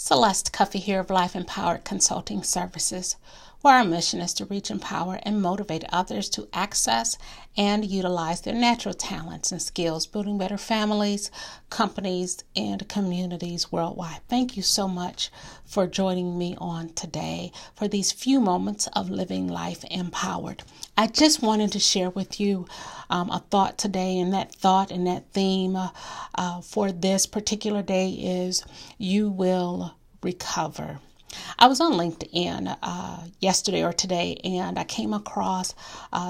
Celeste Cuffey here of Life Empowered Consulting Services, where our mission is to reach, empower, and motivate others to access and utilize their natural talents and skills, building better families, companies, and communities worldwide. Thank you so much for joining me on today for these few moments of living life empowered. I just wanted to share with you a thought today, and that thought and that theme for this particular day is you will recover. I was on LinkedIn yesterday or today, and I came across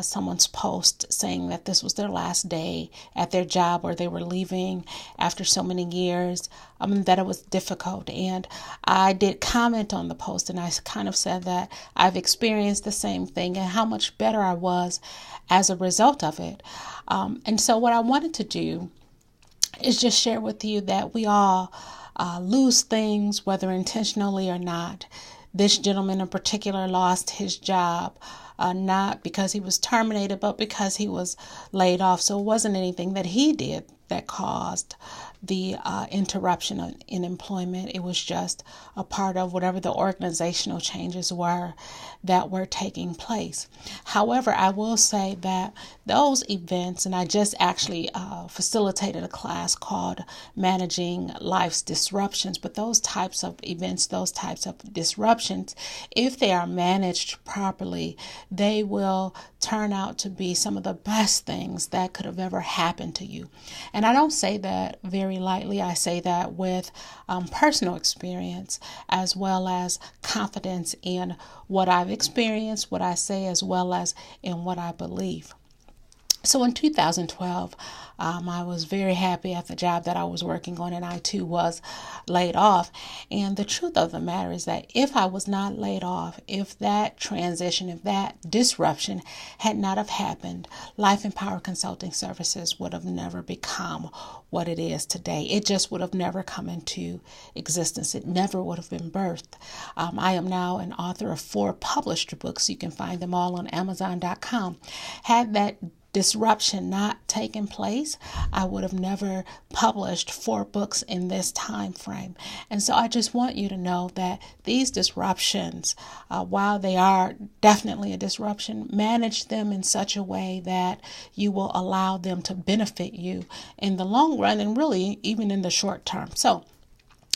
someone's post saying that this was their last day at their job, or they were leaving after so many years, that it was difficult. And I did comment on the post, and I kind of said that I've experienced the same thing and how much better I was as a result of it. And so what I wanted to do is just share with you that we all lose things, whether intentionally or not. This gentleman in particular lost his job, not because he was terminated, but because he was laid off. So it wasn't anything that he did that caused the interruption in employment. It was just a part of whatever the organizational changes were that were taking place. However, I will say that those events, and I just actually facilitated a class called Managing Life's Disruptions, but those types of events, those types of disruptions, if they are managed properly, they will turn out to be some of the best things that could have ever happened to you. And I don't say that very lightly. I say that with personal experience, as well as confidence in what I've experienced, what I say, as well as in what I believe. So in 2012, I was very happy at the job that I was working on, and I too was laid off. And the truth of the matter is that if I was not laid off, if that transition, if that disruption had not have happened, Life Empowered Consulting Services would have never become what it is today. It just would have never come into existence. It never would have been birthed. I am now an author of 4 published books. You can find them all on Amazon.com. Had that disruption not taken place, I would have never published 4 books in this time frame. And so I just want you to know that these disruptions, while they are definitely a disruption, manage them in such a way that you will allow them to benefit you in the long run, and really even in the short term. So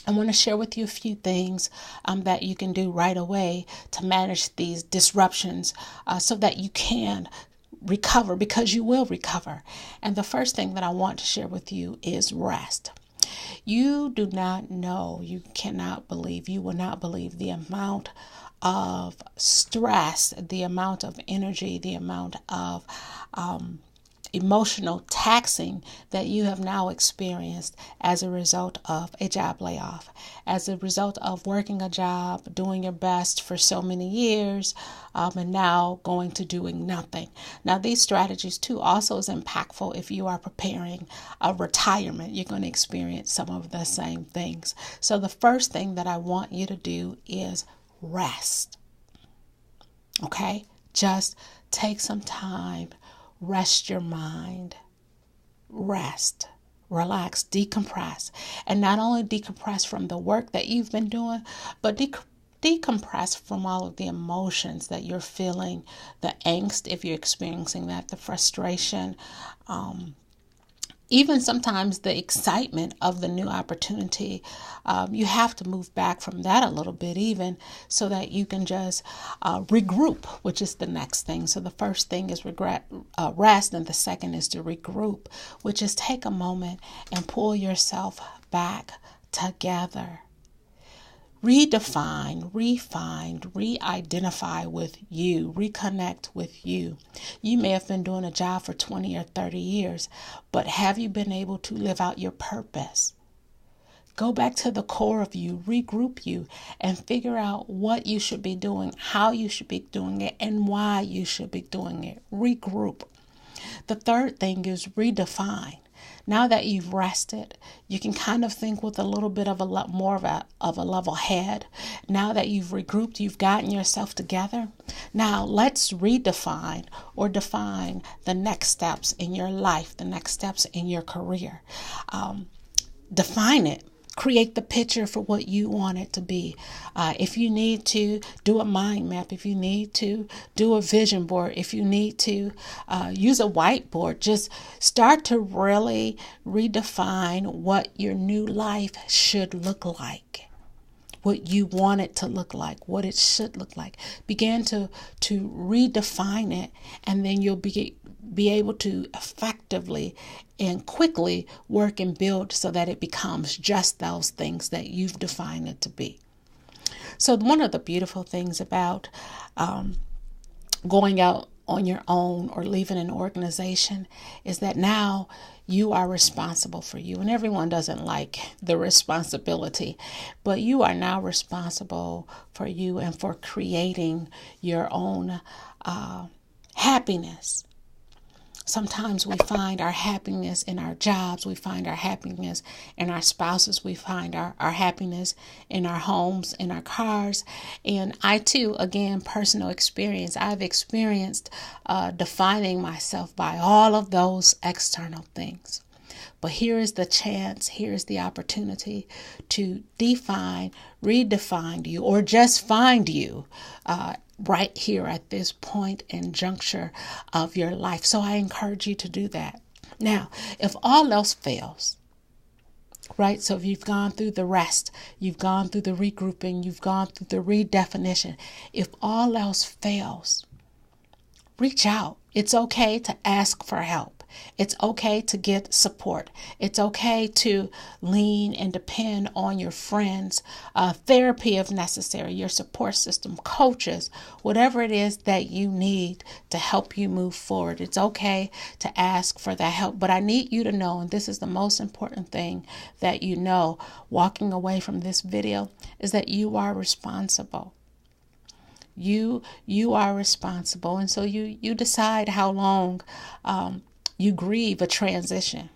I want to share with you a few things that you can do right away to manage these disruptions so that you can recover, because you will recover. And the first thing that I want to share with you is rest. You do not know, you cannot believe, you will not believe the amount of stress, the amount of energy, the amount of emotional taxing that you have now experienced as a result of a job layoff, as a result of working a job, doing your best for so many years, and now going to doing nothing. Now, these strategies too also is impactful if you are preparing a retirement. You're going to experience some of the same things. So the first thing that I want you to do is rest. Okay? Just take some time. Rest your mind, rest, relax, decompress, and not only decompress from the work that you've been doing, but decompress from all of the emotions that you're feeling, the angst, if you're experiencing that, the frustration, even sometimes the excitement of the new opportunity. You have to move back from that a little bit, even so that you can just regroup, which is the next thing. So the first thing is rest, and the second is to regroup, which is take a moment and pull yourself back together. Redefine, refine, re-identify with you, reconnect with you. You may have been doing a job for 20 or 30 years, but have you been able to live out your purpose? Go back to the core of you, regroup you, and figure out what you should be doing, how you should be doing it, and why you should be doing it. Regroup. The third thing is redefine. Now that you've rested, you can kind of think with a little bit of a lot more of a level head. Now that you've regrouped, you've gotten yourself together. Now let's redefine or define the next steps in your life, the next steps in your career. Define it. create the picture for what you want it to be. If you need to do a mind map, if you need to do a vision board, if you need to use a whiteboard, just start to really redefine what your new life should look like, what you want it to look like, what it should look like. Begin to redefine it, and then you'll be able to effectively and quickly work and build so that it becomes just those things that you've defined it to be. So one of the beautiful things about going out on your own or leaving an organization is that now you are responsible for you. And everyone doesn't like the responsibility, but you are now responsible for you and for creating your own happiness. Sometimes we find our happiness in our jobs. We find our happiness in our spouses. We find our happiness in our homes, in our cars. And I too, again, personal experience, I've experienced defining myself by all of those external things. But here is the chance, here's the opportunity to define, redefine you, or just find you right here at this point and juncture of your life. So I encourage you to do that. Now, if all else fails, right? So if you've gone through the rest, you've gone through the regrouping, you've gone through the redefinition. If all else fails, reach out. It's okay to ask for help. It's okay to get support. It's okay to lean and depend on your friends, therapy if necessary, your support system, coaches, whatever it is that you need to help you move forward. It's okay to ask for that help. But I need you to know, and this is the most important thing that you know, walking away from this video, is that you are responsible. You are responsible. And so you decide how long you grieve a transition.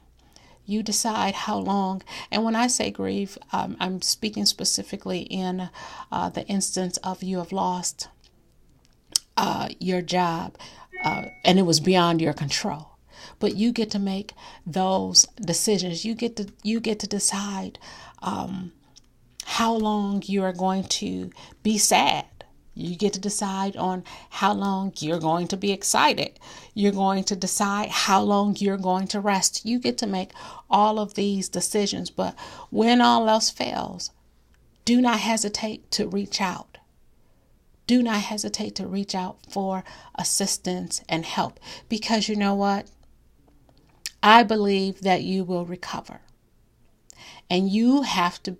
You decide how long. And when I say grieve, I'm speaking specifically in the instance of you have lost your job and it was beyond your control. But you get to make those decisions. You get to decide how long you are going to be sad. You get to decide on how long you're going to be excited. You're going to decide how long you're going to rest. You get to make all of these decisions. But when all else fails, do not hesitate to reach out. Do not hesitate to reach out for assistance and help. Because you know what? I believe that you will recover. And you have to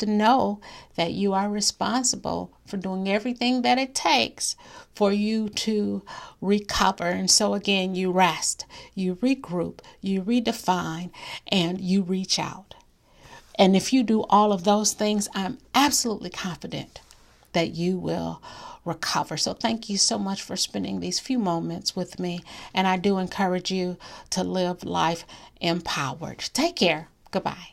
know that you are responsible for doing everything that it takes for you to recover. And so again, you rest, you regroup, you redefine, and you reach out. And if you do all of those things, I'm absolutely confident that you will recover. So thank you so much for spending these few moments with me. And I do encourage you to live life empowered. Take care. Goodbye.